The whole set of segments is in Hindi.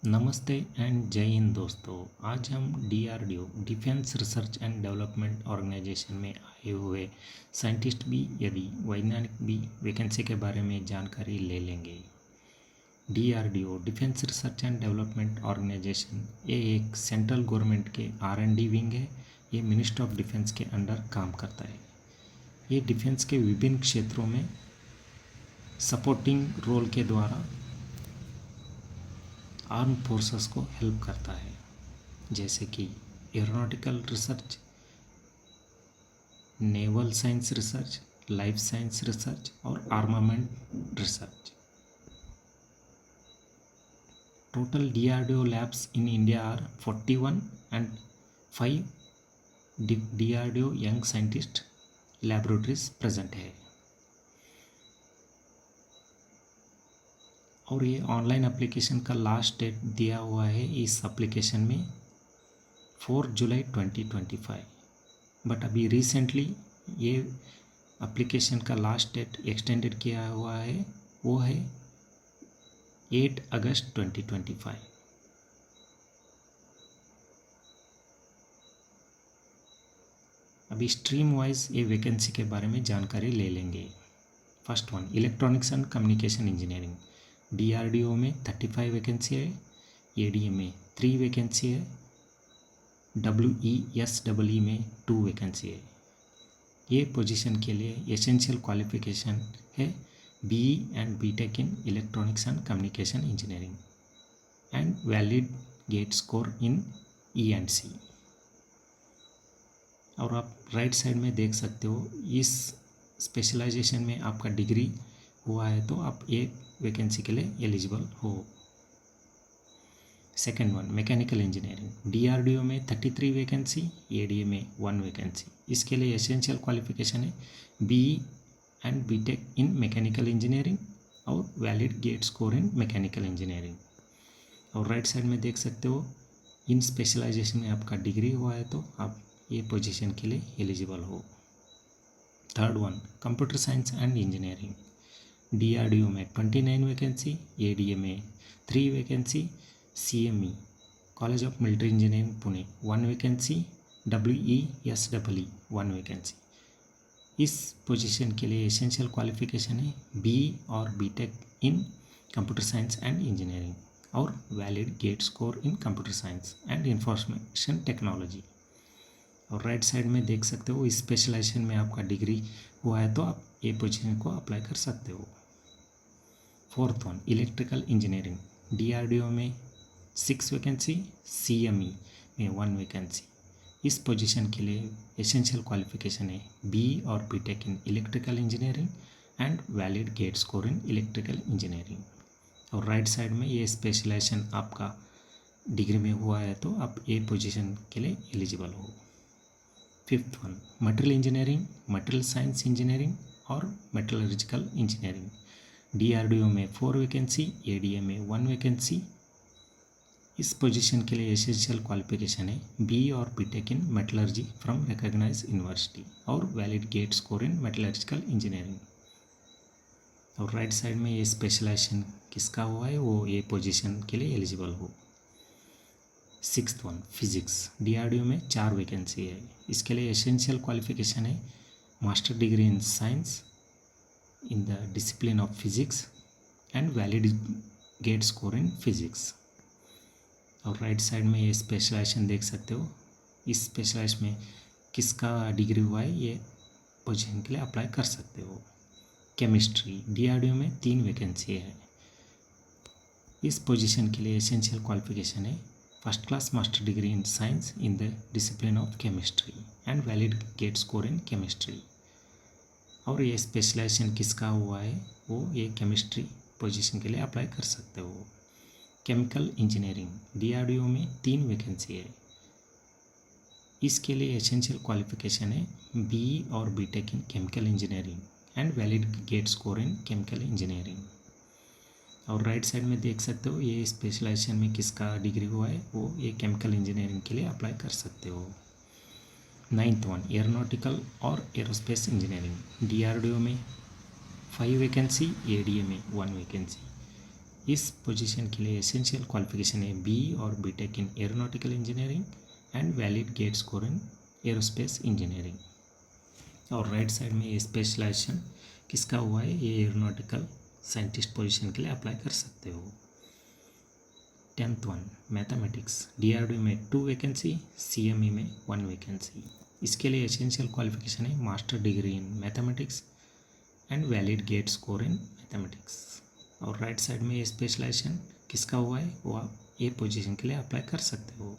नमस्ते एंड जय हिंद दोस्तों। आज हम DRDO defence research and development organisation में आए हुए साइंटिस्ट भी यदि वैज्ञानिक भी वैकेंसी के बारे में जानकारी ले लेंगे। DRDO defence research and development organisation ये एक सेंट्रल गवर्नमेंट के आर&डी विंग है। ये मिनिस्ट्री ऑफ डिफेंस के अंडर काम करता है। ये डिफेंस के विभिन्न क्षेत्रों में सपोर्टिंग रोल के द्वारा आर्म फोर्सेस को हेल्प करता है, जैसे कि aeronautical research, naval science research, life science research और armament research. Total DRDO labs in India are 41 and 5 DRDO young scientist laboratories present है। और ये ऑनलाइन एप्लीकेशन का लास्ट डेट दिया हुआ है इस एप्लीकेशन में 4 जुलाई 2025। बट अभी रिसेंटली ये एप्लीकेशन का लास्ट डेट एक्सटेंडेड किया हुआ है, वो है 8 अगस्त 2025। अभी स्ट्रीम वाइज ये वैकेंसी के बारे में जानकारी ले लेंगे। First one, electronics and communication engineering. DRDO में 35 वैकेंसी है, एडीए में 3 वैकेंसी है, डब्ल्यूईएसडब्ल्यू में 2 वैकेंसी है। ये पोजीशन के लिए एसेंशियल क्वालिफिकेशन है BE and BTech in electronics and communication engineering and valid gate score in ENC. और आप राइट साइड में देख सकते हो, इस स्पेशलाइजेशन में आपका डिग्री हुआ है तो आप ये वैकेंसी के लिए एलिजिबल हो। Second one, mechanical engineering. DRDO में 33 वैकेंसी, एडीए में 1 वैकेंसी। इसके लिए एसेंशियल क्वालिफिकेशन है BE and BTech in mechanical engineering और valid gate score in mechanical engineering. और राइट साइड में देख सकते हो, इन स्पेशलाइजेशन में आपका डिग्री हुआ है तो आप ये पोजीशन के लिए एलिजिबल हो। Third one, computer science and engineering. DRDO में 29 वैकेंसी, एडीए में 3 vacancy, CME College of Military Engineering Pune 1 vacancy, WESW 1 vacancy. इस पोजीशन के लिए एसेंशियल क्वालिफिकेशन है बीई और BTech in computer science and engineering और valid gate score in computer science and information technology. और राइट साइड में देख सकते हो, इस स्पेशलाइजेशन में आपका डिग्री हुआ है तो आप ये पोजीशन को अप्लाई कर सकते हो। Fourth one, electrical engineering. DRDO में 6 वैकेंसी, सीएमई में 1 वैकेंसी। इस पोजीशन के लिए एसेंशियल क्वालिफिकेशन है बीई और BTech in electrical engineering and valid gate score in electrical engineering. और राइट साइड में ये स्पेशलाइजेशन आपका डिग्री में हुआ है तो आप ये पोजीशन के लिए एलिजिबल हो। Fifth one, material engineering, material science engineering और मेटलर्जिकल इंजीनियरिंग। डीआरडीओ में 4 वैकेंसी, एडीए में 1 वैकेंसी। इस पोजीशन के लिए एसेंशियल क्वालिफिकेशन है बीई और BTech in metallurgy from recognised university और valid gate score in metallurgical engineering. और राइट साइड में ये स्पेशलाइजेशन किसका हुआ है वो ये पोजीशन के लिए एलिजिबल हो। Sixth one, physics. डीआरडीओ में 4 वैकेंसी है। इसके लिए एसेंशियल क्वालिफिकेशन है master degree in science in the discipline of physics and valid gate score in physics. और राइट साइड में ये स्पेशलाइजेशन देख सकते हो, इस स्पेशलाइजेशन में किसका डिग्री हुआ है ये पोजीशन के लिए अप्लाई कर सकते हो। केमिस्ट्री। डीआरडीओ में 3 वैकेंसी है। इस पोजीशन के लिए एसेंशियल क्वालिफिकेशन है first class master degree in science in the discipline of chemistry and valid gate score in chemistry. और ये स्पेशलाइजेशन किसका हुआ है वो ये केमिस्ट्री पोजीशन के लिए अप्लाई कर सकते हो। Chemical engineering. डीआरडीओ में 3 वैकेंसी है। इसके लिए एसेंशियल क्वालिफिकेशन है बीई और BTech in chemical engineering and valid gate score in chemical engineering. और राइट साइड में देख सकते हो, ये स्पेशलाइजेशन में किसका डिग्री हुआ है वो ये केमिकल इंजीनियरिंग के लिए अप्लाई कर सकते हो। नाइन्थ वन, एरोनॉटिकल और एरोस्पेस इंजीनियरिंग। डीआरडीओ में 5 वैकेंसी, एडीए में 1 वैकेंसी। इस पोजीशन के लिए एसेंशियल क्वालिफिकेशन है बी और BTech in aeronautical engineering and valid gate score in aerospace engineering. और राइट साइड में ये स्पेशलाइजेशन किसका हुआ है, ये एरोनॉटिकल साइंटिस्ट पोजीशन के लिए अप्लाई कर सकते हो। 10th वन मैथमेटिक्स, डीआरडीओ में 2 वैकेंसी, सीएमई में 1 वैकेंसी। इसके लिए एसेंशियल क्वालिफिकेशन है master degree in mathematics and valid gate score in mathematics. और राइट साइड में ये स्पेशलाइजेशन किसका हुआ है, वो आप ये पोजीशन के लिए अप्लाई कर सकते हो।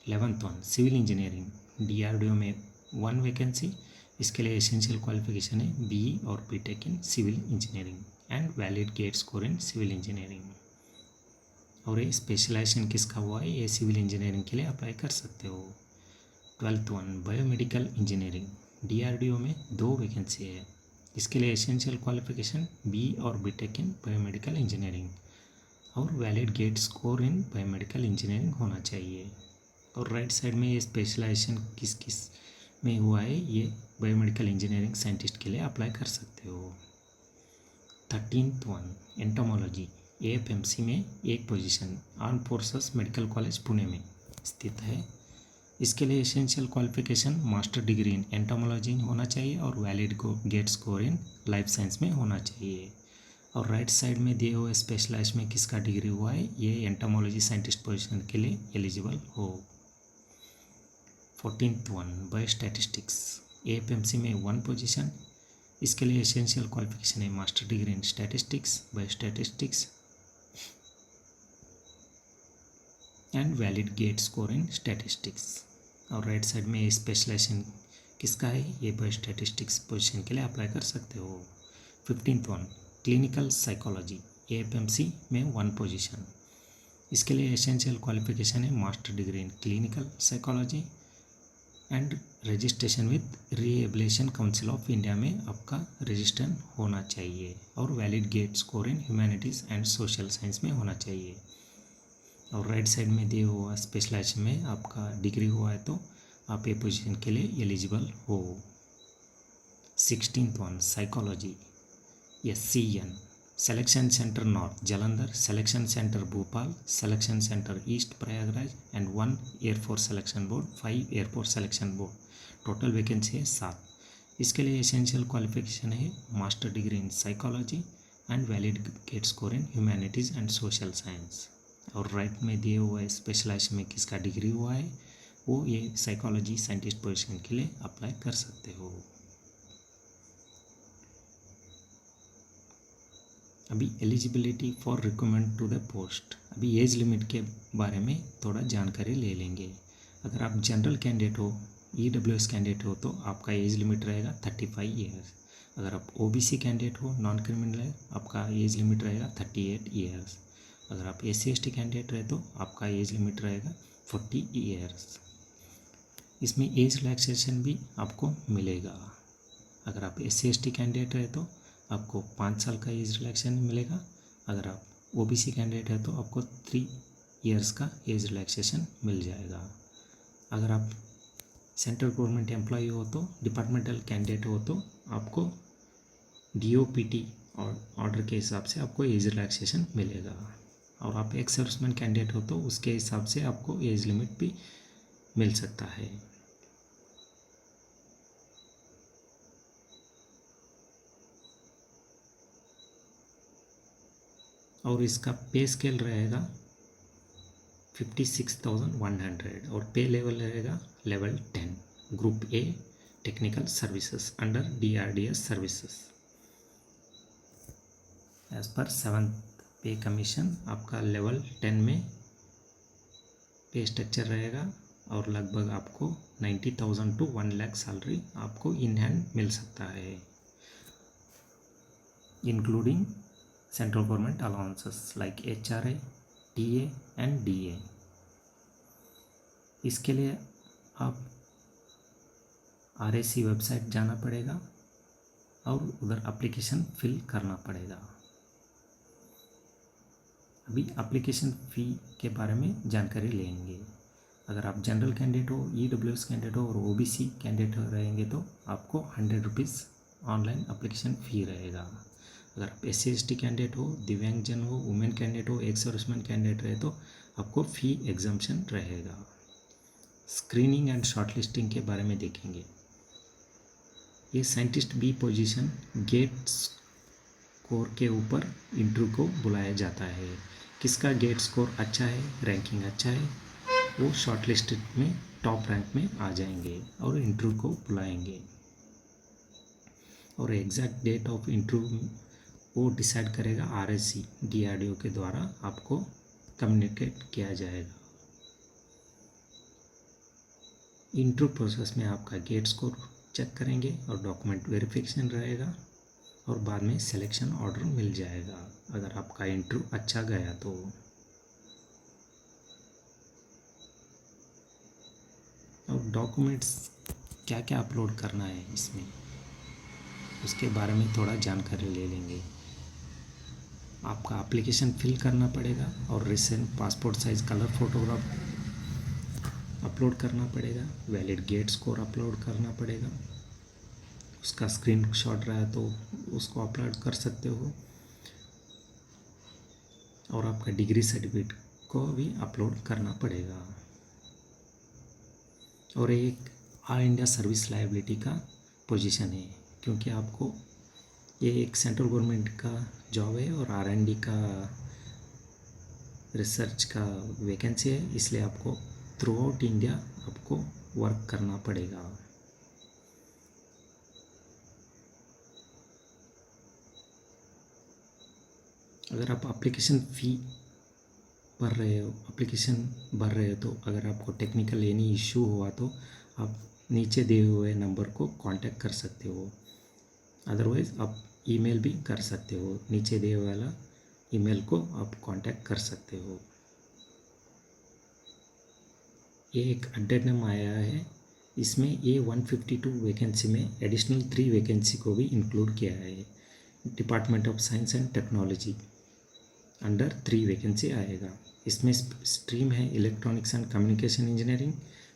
11th one civil engineering, DRDO में 1 वैकेंसी। इसके लिए एसेंशियल क्वालिफिकेशन है बी और BTech in civil engineering and valid gate score in civil engineering. और ये स्पेशलाइजेशन किसका हुआ है, ये सिविल इंजीनियरिंग के लिए अप्लाई कर सकते हो। 12th one biomedical engineering, DRDO में 2 वैकेंसी है। इसके लिए एसेंशियल क्वालिफिकेशन बी और बीटेक इन बायोमेडिकल इंजीनियरिंग और valid gate score in biomedical engineering होना चाहिए। और राइट साइड में ये स्पेशलाइजेशन किस किस में हुआ है, ये बायोमेडिकल इंजीनियरिंग साइंटिस्ट के लिए अप्लाई कर सकते हो। 13th वन एंटोमोलॉजी, एएफएमसी में 1 position, arm forces medical college Pune में स्थित है। इसके लिए essential qualification master degree in entomology होना चाहिए और valid gate score in life science में होना चाहिए। और राइट साइड में दिए हुए स्पेशलाइज में किसका डिग्री हुआ है, ये एंटोमोलॉजी साइंटिस्ट पोजीशन के लिए एलिजिबल हो। 14th वन बायोस्टैटिस्टिक्स, एएफएमसी में 1 पोजीशन। इसके लिए एसेंशियल क्वालिफिकेशन है master degree in statistics, biostatistics and valid gate score in statistics. और राइट साइड में ये स्पेशलाइजेशन किसका है, ये बायोस्टैटिस्टिक्स पोजीशन के लिए अप्लाई कर सकते हो। 15th one clinical psychology, AFMC में 1 पोजीशन। इसके लिए एसेंशियल क्वालिफिकेशन है master degree in clinical psychology and registration with rehabilitation council of India में आपका रजिस्ट्रेशन होना चाहिए और valid gate score in humanities and social science में होना चाहिए। और राइट साइड में दिए हुआ स्पेशलाइजेशन में आपका डिग्री हुआ है तो आप ये पोजीशन के लिए एलिजिबल हो। 16th one psychology, SCN, selection centre north Jalandhar, selection centre Bhopal, selection centre east Prayagraj and 1 air force selection board, 5 air force selection board. Total vacancy है 7। इसके लिए एसेंशियल क्वालिफिकेशन है master degree in psychology and valid gate score in humanities and social science. और राइट में दिए हुए स्पेशलाइजेशन में किसका डिग्री हुआ है, वो ये साइकोलॉजी साइंटिस्ट पोजीशन के लिए अप्लाई कर सकते हो। अभी eligibility for recruitment to the post, अभी एज लिमिट के बारे में थोड़ा जानकारी ले लेंगे। अगर आप जनरल कैंडिडेट हो, EWS कैंडिडेट हो तो आपका एज लिमिट रहेगा 35 ईयर्स। अगर आप OBC कैंडिडेट हो, नॉन क्रिमिनल, आपका एज लिमिट रहेगा 38 ईयर्स। अगर आप SC/ST कैंडिडेट रहे तो आपका एज लिमिट रहेगा 40 ईयर्स। इसमें एज रिलैक्सेशन भी आपको मिलेगा। अगर आप SC/ST कैंडिडेट रहे तो आपको 5 साल का एज रिलैक्सेशन मिलेगा। अगर आप OBC कैंडिडेट है तो आपको 3 इयर्स का एज रिलैक्सेशन मिल जाएगा। अगर आप सेंट्रल गवर्नमेंट एम्प्लॉय हो तो, डिपार्टमेंटल कैंडिडेट हो तो आपको DOPT और ऑर्डर के हिसाब से आपको एज रिलैक्सेशन मिलेगा। और आप एक्स सर्विसमैन कैंडिडेट हो तो उसके हिसाब से आपको एज लिमिट भी मिल सकता है। और इसका पे स्केल रहेगा 56,100 और पे लेवल रहेगा level 10, group A technical services under DRDS services. Age पर 7th पे कमीशन आपका लेवल 10 में पे स्ट्रक्चर रहेगा और लगभग आपको 90,000 to 1 लाख सैलरी आपको इन हैंड मिल सकता है, including central government allowances like HRA, TA and DA। इसके लिए आप RSC वेबसाइट जाना पड़ेगा और उधर एप्लीकेशन फिल करना पड़ेगा। अभी एप्लीकेशन फ़ी के बारे में जानकारी लेंगे। अगर आप जनरल कैंडिडेट हो, EWS कैंडिडेट हो और OBC कैंडिडेट रहेंगे तो आपको 100 रुपीज़ ऑनलाइन एप्लीकेशन फ़ी रहेगा। अगर आप SC/ST कैंडिडेट हो, दिव्यांगजन हो, वुमेन कैंडिडेट हो, एक्स सर्विसमैन कैंडिडेट रहे तो आपको फ़ी एग्जम्पशन रहेगा। स्क्रीनिंग एंड शॉर्टलिस्टिंग के बारे में देखेंगे। ये scientist B position GATE score के ऊपर इंटरव्यू को बुलाया जाता है। किसका गेट स्कोर अच्छा है, रैंकिंग अच्छा है, वो शॉर्टलिस्ट में टॉप रैंक में आ जाएंगे और इंटरव्यू को बुलाएंगे। और एग्जैक्ट डेट ऑफ इंटरव्यू वो डिसाइड करेगा RSC DRDO के द्वारा आपको कम्युनिकेट किया जाएगा। इंटरव्यू प्रोसेस में आपका गेट स्कोर चेक करेंगे और डॉक्यूमेंट वेरिफिकेशन रहेगा और बाद में सिलेक्शन ऑर्डर मिल जाएगा अगर आपका इंटरव्यू अच्छा गया तो। और डॉक्यूमेंट्स क्या क्या अपलोड करना है इसमें, उसके बारे में थोड़ा जानकारी ले लेंगे। आपका एप्लीकेशन फिल करना पड़ेगा और recent passport size colour photograph upload करना पड़ेगा, वैलिड गेट स्कोर अपलोड करना पड़ेगा, उसका स्क्रीनशॉट रहा तो उसको अपलोड कर सकते हो, और आपका डिग्री सर्टिफिकेट को भी अपलोड करना पड़ेगा। और एक ऑल इंडिया सर्विस लायबिलिटी का पोजीशन है, क्योंकि आपको ये एक सेंट्रल गवर्नमेंट का जॉब है और R&D का रिसर्च का वैकेंसी है, इसलिए आपको थ्रू आउट इंडिया आपको वर्क करना पड़ेगा। अगर आप एप्लीकेशन भर रहे हो तो अगर आपको टेक्निकल एनी इश्यू हुआ तो आप नीचे दिए हुए नंबर को कांटेक्ट कर सकते हो। अदरवाइज़ आप ईमेल भी कर सकते हो, नीचे दिए वाला ईमेल को आप कांटेक्ट कर सकते हो। ये एक अड्डेनम आया है, इसमें ये 152 वैकेंसी में एडिशनल 3 वैकेंसी को भी इंक्लूड किया है। Department of science and technology under 3 vacancy आएगा। इसमें स्ट्रीम है electronics and communication engineering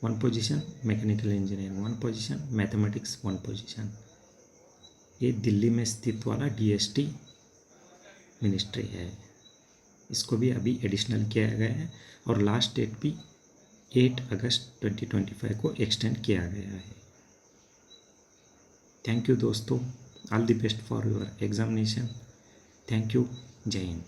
1 position, mechanical engineering 1 position, mathematics 1 position. ये दिल्ली में स्थित वाला DST मिनिस्ट्री है, इसको भी अभी एडिशनल किया गया है और लास्ट डेट भी 8 अगस्त 2025 को एक्सटेंड किया गया है। थैंक यू दोस्तों, all the best for your examination. Thank you, जय हिंद।